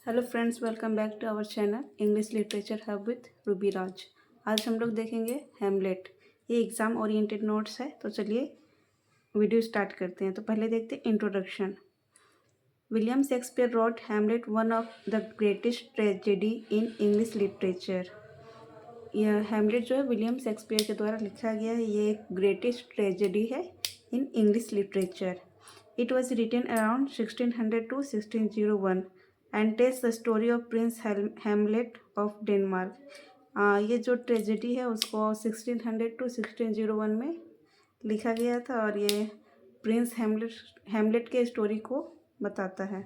Hello friends, welcome back to our channel English literature hub with Ruby Raj. आज हम लोग देखेंगे हेमलेट। ये एग्ज़ाम ओरिएंटेड नोट्स है, तो चलिए वीडियो स्टार्ट करते हैं। तो पहले देखते हैं introduction. William Shakespeare wrote Hamlet, one of the greatest tragedy in English literature. यह हेमलेट जो है विलियम शेक्सपियर के द्वारा लिखा गया है। ये एक ग्रेटेस्ट ट्रेजेडी है in English literature. It was written around 1600 to 1601 and tells the story of prince Hamlet of Denmark. ये जो ट्रेजेडी है उसको 1600 to 1601 में लिखा गया था और ये प्रिंस हेमलेट के स्टोरी को बताता है।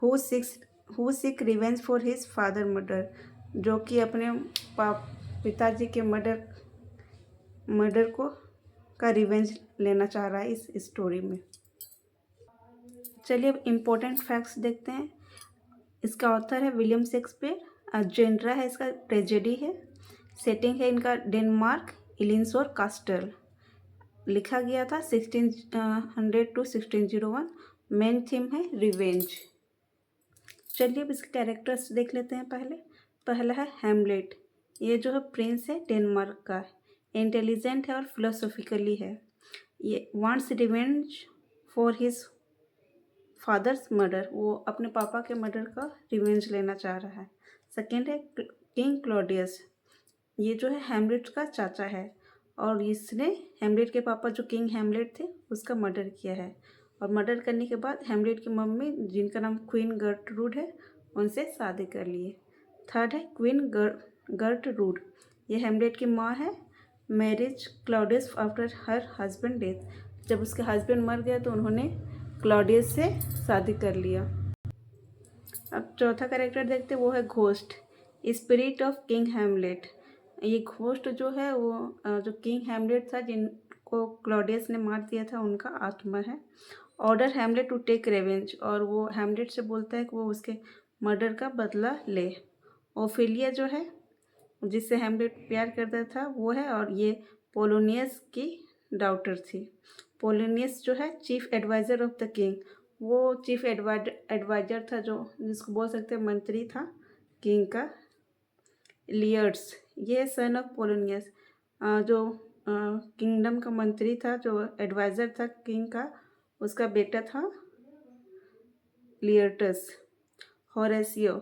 Who sick revenge for his father murder, जो कि अपने पिताजी के मर्डर को का रिवेंज लेना चाह रहा है इस स्टोरी में। चलिए अब इम्पोर्टेंट फैक्ट्स देखते हैं। इसका ऑथर है विलियम शेक्सपियर। जेनरा है इसका ट्रेजेडी है। सेटिंग है इनका डेनमार्क, इलिनसोर कास्टल। लिखा गया था 1600 to 1601। मेन थीम है रिवेंज। चलिए अब इसके कैरेक्टर्स देख लेते हैं। पहला है हेमलेट। ये जो है प्रिंस है डेनमार्क का। इंटेलिजेंट है और फिलोसॉफिकली है। ये wants revenge for his father's murder, वो अपने पापा के मर्डर का रिवेंज लेना चाह रहा है। सेकेंड है किंग क्लॉडियस। ये जो है हेमलेट का चाचा है और इसने हेमलेट के पापा जो किंग हेमलेट थे उसका मर्डर किया है। और मर्डर करने के बाद हेमलेट की मम्मी, जिनका नाम क्वीन गर्टरूड है, उनसे शादी कर लिए। थर्ड है क्वीन गर्टरूड। ये हेमलेट की माँ है। Marriage Claudius after her husband death. जब उसके हस्बैंड मर गया तो उन्होंने क्लॉडियस से शादी कर लिया। अब चौथा कैरेक्टर देखते, वो है घोस्ट, स्पिरिट ऑफ किंग हेमलेट। ये घोस्ट जो है वो जो किंग हेमलेट था, जिनको क्लॉडियस ने मार दिया था, उनका आत्मा है। Order Hamlet to take revenge, और वो हेमलेट से बोलता है कि वो उसके मर्डर का बदला ले। ओफेलिया जो है, जिससे हेमलेट प्यार करता था, वो है, और ये पोलोनियस की डॉटर थी। पोलोनियस जो है chief advisor of the king, वो चीफ एडवाइज़र था, जो जिसको बोल सकते हैं मंत्री था किंग का। लियर्स, ये सन ऑफ पोलोनियस, जो किंगडम का मंत्री था, जो एडवाइज़र था किंग का, उसका बेटा था लियर्टस। होरेसियो,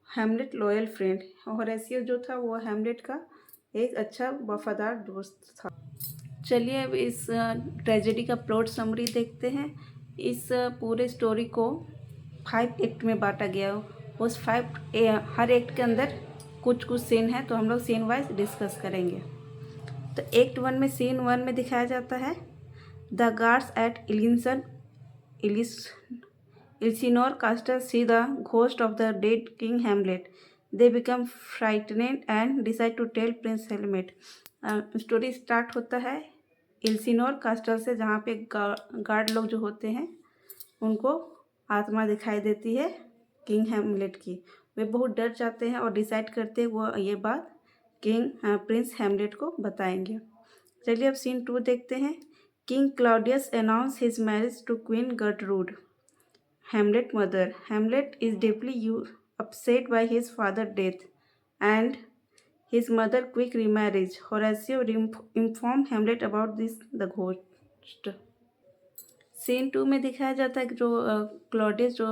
हेमलेट लॉयल फ्रेंड। होरेसियो जो था वो हेमलेट का एक अच्छा वफादार दोस्त था। चलिए अब इस ट्रेजेडी का प्लॉट समरी देखते हैं। इस पूरे स्टोरी को 5 एक्ट में बांटा गया। उस हर एक्ट के अंदर कुछ कुछ सीन है, तो हम लोग सीन वाइज डिस्कस करेंगे। तो एक्ट 1 में, सीन 1 में दिखाया जाता है the guards at Elsinore castle see the ghost of the dead king Hamlet. They become frightened and decide to tell prince हेलमेट। स्टोरी स्टार्ट होता है इल्सिनोर कास्टल से, जहाँ पे गार्ड लोग जो होते हैं उनको आत्मा दिखाई देती है किंग हेमलेट की। वे बहुत डर जाते हैं और डिसाइड करते हैं वो ये बात प्रिंस हेमलेट को बताएंगे। चलिए अब सीन 2 देखते हैं। King Claudius announce his marriage to queen Gertrude, Hamlet mother. Hamlet is deeply upset by his father death and his mother quick remarriage. Horatio informed Hamlet about this the ghost. Scene 2 में दिखाया जाता है कि जो Claudius, जो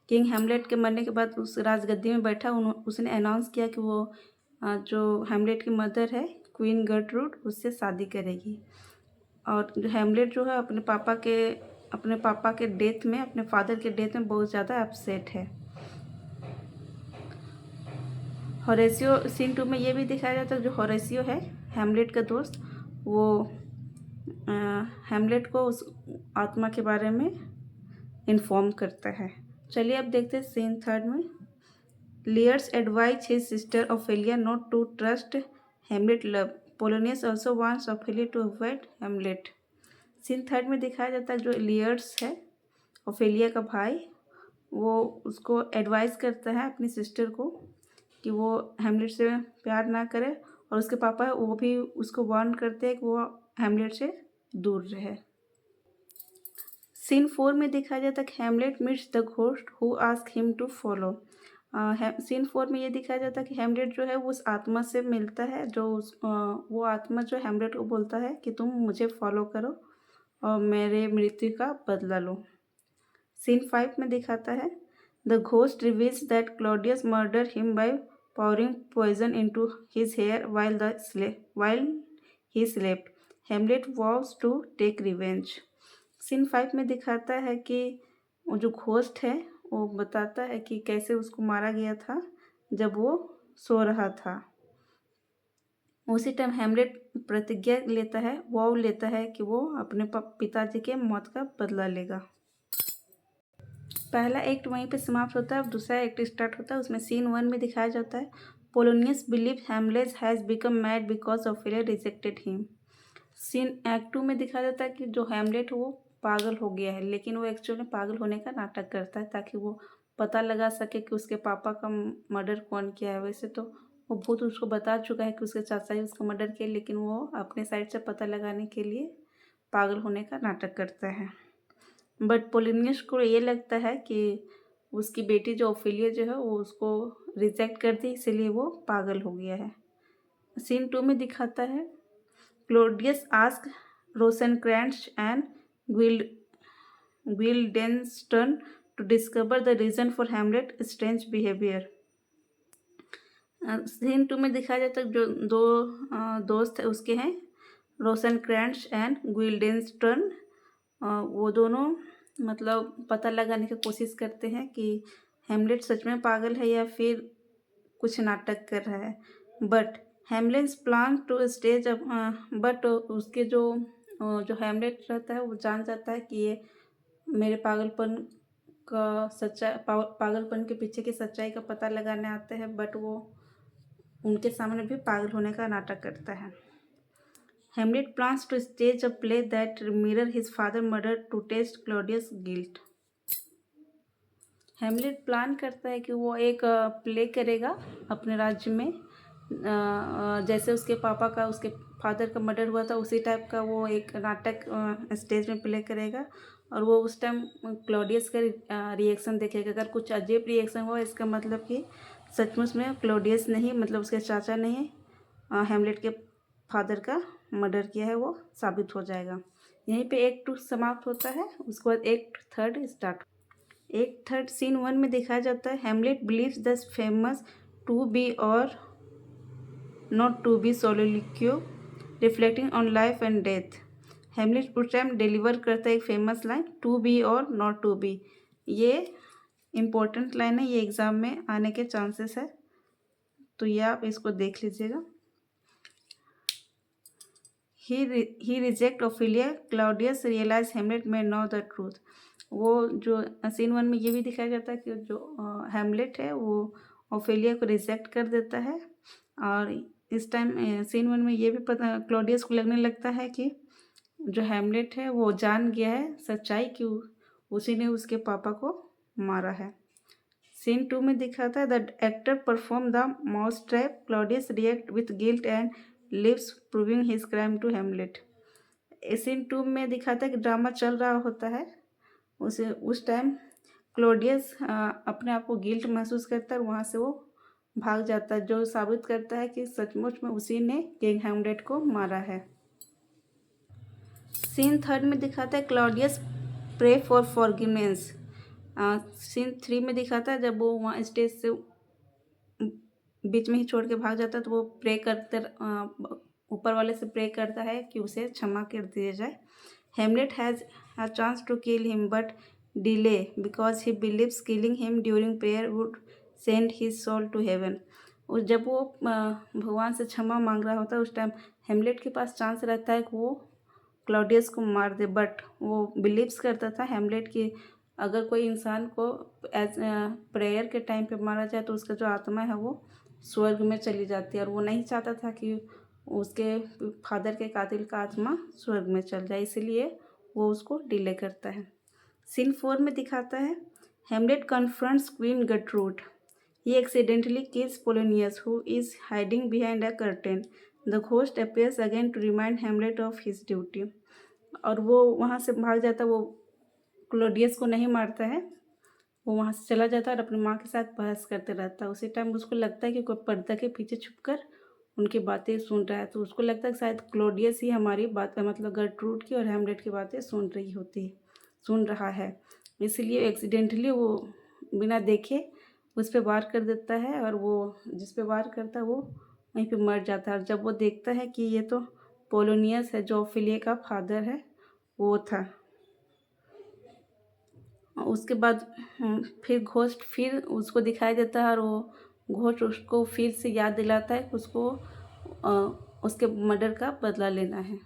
king हेमलेट के मरने के बाद उस राजगद्दी में बैठा, उसने अनाउंस किया कि वो जो हेमलेट की मदर है क्वीन गर्टरूड, उससे शादी करेगी। और जो हेमलेट जो है अपने पापा के डेथ में, अपने फादर के डेथ में बहुत ज़्यादा अपसेट है। होरेसियो, सीन 2 में ये भी दिखाया जाता है जो होरेसियो है हेमलेट का दोस्त, वो हेमलेट को उस आत्मा के बारे में इन्फॉर्म करता है। चलिए अब देखते हैं सीन 3 में। Laertes advise his sister Ophelia not to trust Hamlet love. Polonius also wants Ophelia to avoid Hamlet. Scene 3 में दिखाया जाता है जो लियर्स है, ऑफेलिया का भाई, वो उसको एडवाइस करता है अपनी सिस्टर को कि वो हेमलेट से प्यार ना करे, और उसके पापा है वो भी उसको वार्न करते हैं कि वो हेमलेट से दूर रहे। सीन 4 में दिखाया जाता है कि Hamlet meets the ghost who ask him to follow. Scene 4 में ये दिखाया जाता है कि हेमलेट जो है वो उस आत्मा से मिलता है जो वो आत्मा जो हेमलेट को बोलता है कि तुम मुझे फॉलो करो और मेरे मृत्यु का बदला लो। सीन 5 में दिखाता है the ghost reveals that Claudius murder him by pouring poison into his hair while he slept. Hamlet vows to take revenge. Scene 5 में दिखाता है कि वो जो घोस्ट है वो बताता है कि कैसे उसको मारा गया था जब वो सो रहा था। उसी टाइम हेमलेट प्रतिज्ञा लेता है, वॉव लेता है कि वो अपने पिताजी के मौत का बदला लेगा। पहला एक्ट वहीं पे समाप्त होता है, अब दूसरा एक्ट स्टार्ट होता है। उसमें सीन 1 में दिखाया जाता है Polonius believe Hamlet has become mad because Ophelia rejected him. Scene act 2 में दिखाया जाता है कि जो हेमलेट वो पागल हो गया है, लेकिन वो एक्चुअली पागल होने का नाटक करता है ताकि वो पता लगा सके कि उसके पापा का मर्डर कौन किया है। वैसे तो वो भूत उसको बता चुका है कि उसके चाचा ही उसका मर्डर किया, लेकिन वो अपने साइड से पता लगाने के लिए पागल होने का नाटक करता है। बट पोलिनियस को ये लगता है कि उसकी बेटी जो ओफेलिया जो है वो उसको रिजेक्ट कर दी, इसीलिए वो पागल हो गया है। सीन 2 में दिखाता है Claudius ask Rosencrantz and Guildenstern to discover the reason for Hamlet strange behaviour. Scene 2 में दिखाया जाता है जो दो दोस्त है उसके हैं रोसेनक्रेंट्ज एंड गुइल्डेनस्टर्न। वो दोनों मतलब पता लगाने की कोशिश करते हैं कि हेमलेट सच में पागल है या फिर कुछ नाटक कर रहा है। But Hamlet's plan to stage up, but उसके जो हेमलेट रहता है वो जान जाता है कि ये मेरे पागलपन का पागलपन के पीछे की सच्चाई का पता लगाने आते हैं, बट वो उनके सामने भी पागल होने का नाटक करता है। Hamlet plans to stage a play that mirror his father murder to test Claudius guilt. Hamlet plan करता है कि वो एक प्ले करेगा अपने राज्य में, जैसे उसके पापा का उसके फादर का मर्डर हुआ था उसी टाइप का वो एक नाटक स्टेज में प्ले करेगा। और वो उस टाइम क्लॉडियस का रिएक्शन देखेगा। अगर कुछ अजीब रिएक्शन हुआ इसका मतलब कि सचमुच में क्लॉडियस नहीं, मतलब उसके चाचा नहीं हेमलेट के फादर का मर्डर किया है, वो साबित हो जाएगा। यहीं पे एक्ट 2 समाप्त होता है। उसके बाद एक्ट 3 स्टार्ट। एक्ट 3 सीन 1 में दिखाया जाता है Hamlet believes the famous to be or not to be soliloquy reflecting on life and death. Hamlet उस टाइम डिलीवर करता है एक famous line to be or not to be. ये important line है, ये एग्ज़ाम में आने के चांसेस है, तो ये आप इसको देख लीजिएगा। ही रिजेक्ट ओफिलिया क्लाउडियस रियलाइज हेमलेट में नो द ट्रूथ। वो जो सीन 1 में ये भी दिखाया जाता है कि जो हेमलेट है वो ओफिलिया को रिजेक्ट कर देता है। और इस टाइम सीन 1 में ये भी पता क्लॉडियस को लगने लगता है कि जो हेमलेट है वो जान गया है सच्चाई कि उसी ने उसके पापा को मारा है। सीन 2 में दिखाता है the actor perform the mouse trap, Claudius react with guilt and leaves proving his crime to Hamlet. Scene 2 में दिखाता है कि ड्रामा चल रहा होता है, उस टाइम क्लॉडियस अपने आप को गिल्ट महसूस करता है और वहाँ से वो भाग जाता है, जो साबित करता है कि सचमुच में उसी ने किंग हेमलेट को मारा है। सीन 3 में दिखाता है Claudius pray for forgiveness. Scene 3 में दिखाता है जब वो वहाँ स्टेज से बीच में ही छोड़ के भाग जाता है तो वो प्रे करते ऊपर वाले से प्रे करता है कि उसे क्षमा कर दिया जाए। Hamlet has a chance to kill him but delay because he believes killing him during prayer would send his soul to heaven. और जब वो भगवान से क्षमा मांग रहा होता है उस टाइम हेमलेट के पास चांस रहता है कि वो क्लॉडियस को मार दे, बट वो बिलीव्स करता था हेमलेट कि अगर कोई इंसान को एज प्रेयर के टाइम पे मारा जाए तो उसका जो आत्मा है वो स्वर्ग में चली जाती है, और वो नहीं चाहता था कि उसके फादर के कातिल का आत्मा स्वर्ग में चल जाए, इसलिए वो उसको डिले करता है। सीन 4 में दिखाता है Hamlet confronts queen Gertrude. He accidentally kills Polonius who is hiding behind a curtain. The ghost appears again to remind Hamlet of his duty. और वो वहाँ से भाग जाता, वो क्लोडियस को नहीं मारता है, वो वहाँ से चला जाता है और अपनी माँ के साथ बहस करते रहता है। उसी टाइम उसको लगता है कि कोई पर्दा के पीछे छुपकर उनकी बातें सुन रहा है, तो उसको लगता है कि शायद क्लॉडियस ही हमारी बात मतलब गर्टरूड की और हैमलेट की बातें सुन रहा है। इसलिए एक्सीडेंटली वो बिना देखे उस पे वार कर देता है और वो जिस पे वार करता है वो वहीं पे मर जाता है। और जब वो देखता है कि ये तो पोलोनियस है जो ओफिलिया का फादर है, वो था। और उसके बाद फिर घोस्ट फिर उसको दिखाई देता है और वो घोस्ट उसको फिर से याद दिलाता है कि उसको अ, उसके मर्डर का बदला लेना है।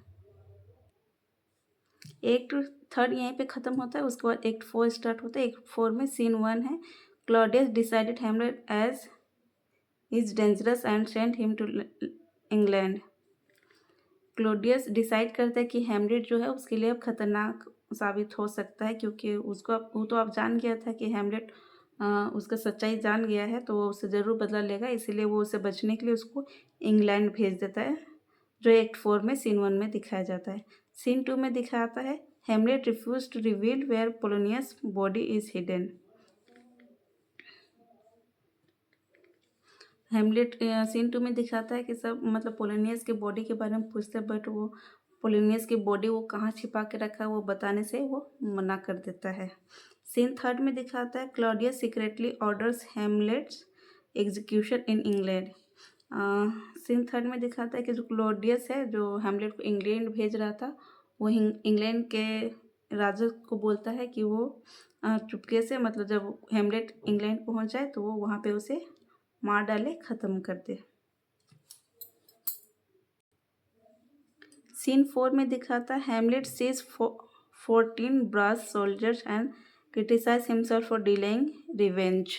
एक्ट थर्ड यहीं पे ख़त्म होता है। उसके बाद एक्ट फोर स्टार्ट होता है। एक्ट फोर में सीन वन है, Claudius decided Hamlet as is dangerous and sent him to England. Claudius decide करता है कि हेमलेट जो है उसके लिए अब खतरनाक साबित हो सकता है, क्योंकि वो तो अब जान गया था कि हेमलेट उसका सच्चाई जान गया है, तो वो उससे ज़रूर बदला लेगा। इसीलिए वो उसे बचने के लिए उसको इंग्लैंड भेज देता है, जो एक्ट फोर में सीन वन में दिखाया जाता है। सीन टू में दिखाता है Hamlet refuse to reveal where Polonius body is hidden. Hamlet scene two में दिखाता है कि सब मतलब पोलोनियस के बॉडी के बारे में पूछते हैं, बट वो पोलोनियस की बॉडी वो कहाँ छिपा के रखा है वो बताने से वो मना कर देता है। सीन थर्ड में दिखाता है Claudius secretly orders Hamlet's execution in England. Scene third में दिखाता है कि जो क्लॉडियस है जो हेमलेट को इंग्लैंड भेज रहा था, वो इंग्लैंड के राजा को बोलता है कि वो चुपके से मतलब जब हेमलेट इंग्लैंड पहुंच जाए तो वो वहाँ पे उसे मार डाले, ख़त्म कर दे। सीन फोर में दिखाता है हेमलेट सीज 14 ब्रास soldiers and criticise himself for delaying revenge.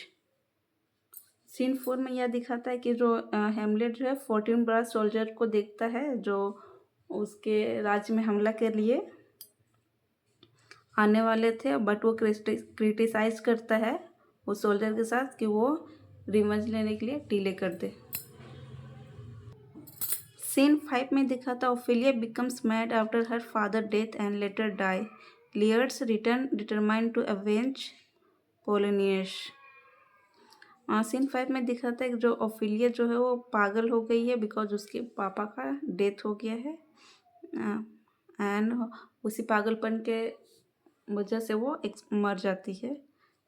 Scene four में यह दिखाता है कि जो हेमलेट जो है 14 ब्रास सोल्जर को देखता है जो उसके राज्य में हमला के लिए आने वाले थे, बट वो क्रिटिसाइज करता है उस सोल्जर के साथ कि वो रिवेंज लेने के लिए डिले कर दे। सीन फाइव में दिखाता Ophelia becomes mad after her father death and later die. Laertes return determined to avenge Polonius. Scene five में दिखाता है कि जो ओफिलिया जो है वो पागल हो गई है बिकॉज उसके पापा का डेथ हो गया है, एंड उसी पागलपन के वजह से वो मर जाती है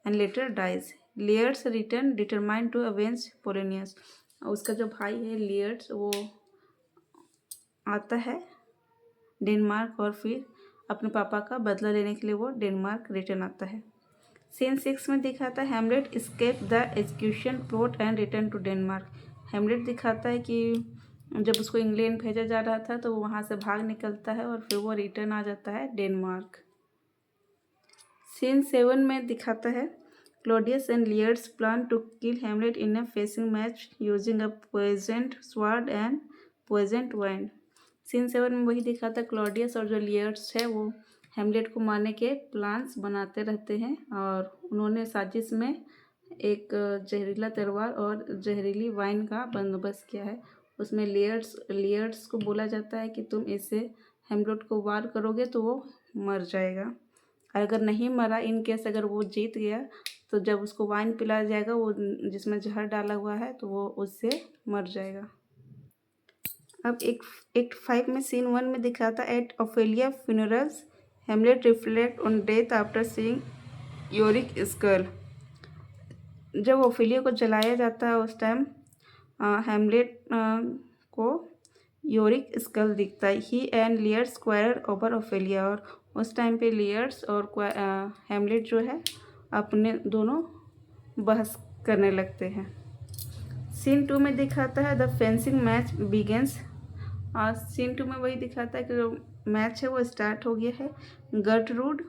and later dies. Laertes return determined to avenge Polonius. उसका जो भाई है लियर्स वो आता है डेनमार्क और फिर अपने पापा का बदला लेने के लिए वो डेनमार्क रिटर्न आता है। सीन सिक्स में दिखाता है Hamlet escape the execution plot and return to Denmark. Hamlet दिखाता है कि जब उसको इंग्लैंड भेजा जा रहा था तो वो वहाँ से भाग निकलता है और फिर वो रिटर्न आ जाता है डेनमार्क। सीन सेवन में दिखाता है Claudius and Laertes plan to kill Hamlet in a fencing match using a poisoned sword and poisoned wine. Scene seven में वही दिखाता है क्लॉडियस और जो लियर्स है वो हेमलेट को मारने के प्लान्स बनाते रहते हैं और उन्होंने साजिश में एक जहरीला तलवार और जहरीली वाइन का बंदोबस्त किया है। उसमें लियर्स को बोला जाता है कि तुम इससे हेमलेट को वार करोगे तो वो मर जाएगा। अगर नहीं मरा, इन केस अगर वो जीत गया तो जब उसको वाइन पिलाया जाएगा वो जिसमें जहर डाला हुआ है तो वो उससे मर जाएगा। अब एक्ट फाइव में सीन वन में दिखाता है at Ophelia funerals Hamlet reflect on death after seeing Yorick skull. जब ओफेलिया को जलाया जाता है उस टाइम हेमलेट को योरिक स्कल दिखता है। ही एंड लियर्स क्वारल ओवर ओफेलिया, और उस टाइम पे लियर्स और हेमलेट जो है अपने दोनों बहस करने लगते हैं। सीन टू में दिखाता है the fencing match begins. Scene two में वही दिखाता है कि जो मैच है वो स्टार्ट हो गया है। Gertrude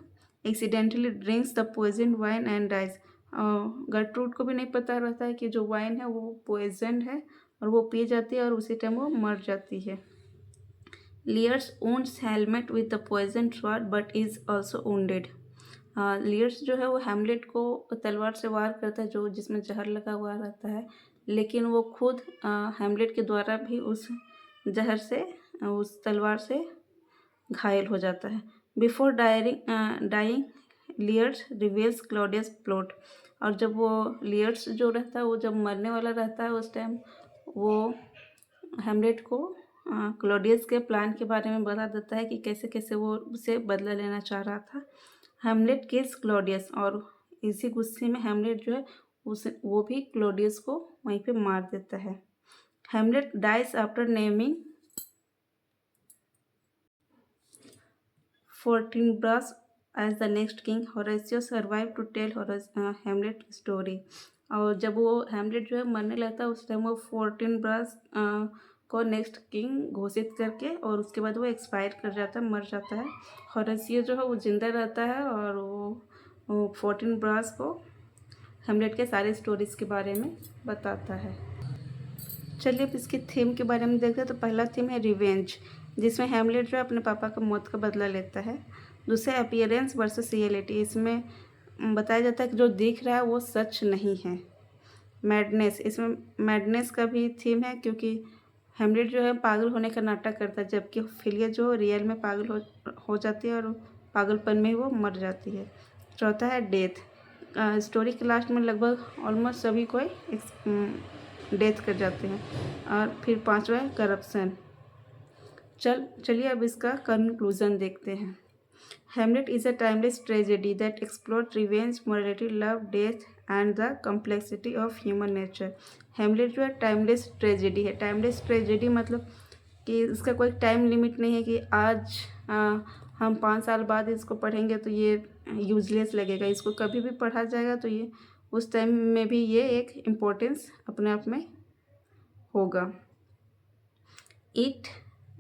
accidentally drinks the poison wine and dies. Gertrude को भी नहीं पता रहता है कि जो वाइन है वो पॉइजन है और वो पी जाती है और उसी टाइम वो मर जाती है। लियर्स wounds हेलमेट with the poison sword but is also wounded। Laertes जो है वो हेमलेट को तलवार से वार करता है जो जिसमें जहर लगा हुआ रहता है, लेकिन वो खुद हेमलेट के द्वारा भी उस जहर से उस तलवार से घायल हो जाता है। Before dying Laertes reveals Claudius plot. और जब वो लियर्स जो रहता है वो जब मरने वाला रहता है उस टाइम वो हैमलेट को क्लॉडियस के प्लान के बारे में बता देता है कि कैसे कैसे वो उसे बदला लेना चाह रहा था। हैमलेट किल्स क्लॉडियस और इसी गुस्से में हैमलेट जो है उसे वो भी क्लॉडियस को वहीं पे मार देता है। Hamlet dies after naming Fortinbras as the next king. Horatio survive to tell Hamlet story. और जब वो हैमलेट जो है मरने लगता है उस टाइम वो फोर्टिनब्रास को नेक्स्ट किंग घोषित करके और उसके बाद वो एक्सपायर कर जाता है, मर जाता है। होरेशियो जो है वो जिंदा रहता है और वो फोर्टिनब्रास को हैमलेट के सारे स्टोरीज के बारे में बताता है। चलिए अब इसके थीम के बारे में देखते हैं। तो पहला थीम है रिवेंज, जिसमें हैमलेट जो है अपने पापा का मौत का बदला लेता है। दूसरा अपीयरेंस वर्सेस रियलिटी, इसमें बताया जाता है कि जो दिख रहा है वो सच नहीं है। मैडनेस, इसमें मैडनेस का भी थीम है क्योंकि हैमलेट जो है पागल होने का नाटक करता है जबकि ओफेलिया जो रियल में पागल हो जाती है और पागलपन में ही वो मर जाती है। चौथा है डेथ, स्टोरी के लास्ट में लगभग ऑलमोस्ट सभी कोई डेथ कर जाते हैं। और फिर पांचवा है करप्शन। चलिए अब इसका कंक्लूजन देखते हैं। Hamlet is a timeless tragedy that explore revenge, morality, love, death and the complexity of human nature. Hamlet जो है टाइमलेस ट्रेजेडी है। टाइमलेस ट्रेजेडी मतलब कि इसका कोई टाइम लिमिट नहीं है कि आज हम 5 साल बाद इसको पढ़ेंगे तो ये यूजलेस लगेगा। इसको कभी भी पढ़ा जाएगा तो ये उस टाइम में भी ये एक इम्पोर्टेंस अपने आप में होगा। It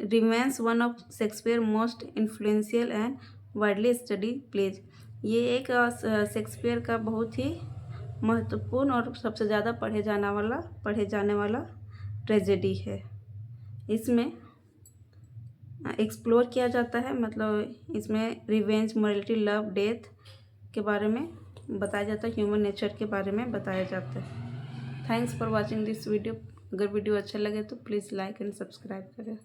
remains one of Shakespeare most influential and widely study plays. ये एक शेक्सपियर का बहुत ही महत्वपूर्ण और सबसे ज़्यादा पढ़े जाने वाला ट्रेजेडी है। इसमें एक्सप्लोर किया जाता है, मतलब इसमें रिवेंज, मोरालिटी, लव, डेथ के बारे में बताया जाता है, ह्यूमन नेचर के बारे में बताया जाता है। Thanks for watching this video. अगर वीडियो अच्छा लगे तो प्लीज़ लाइक एंड सब्सक्राइब करें।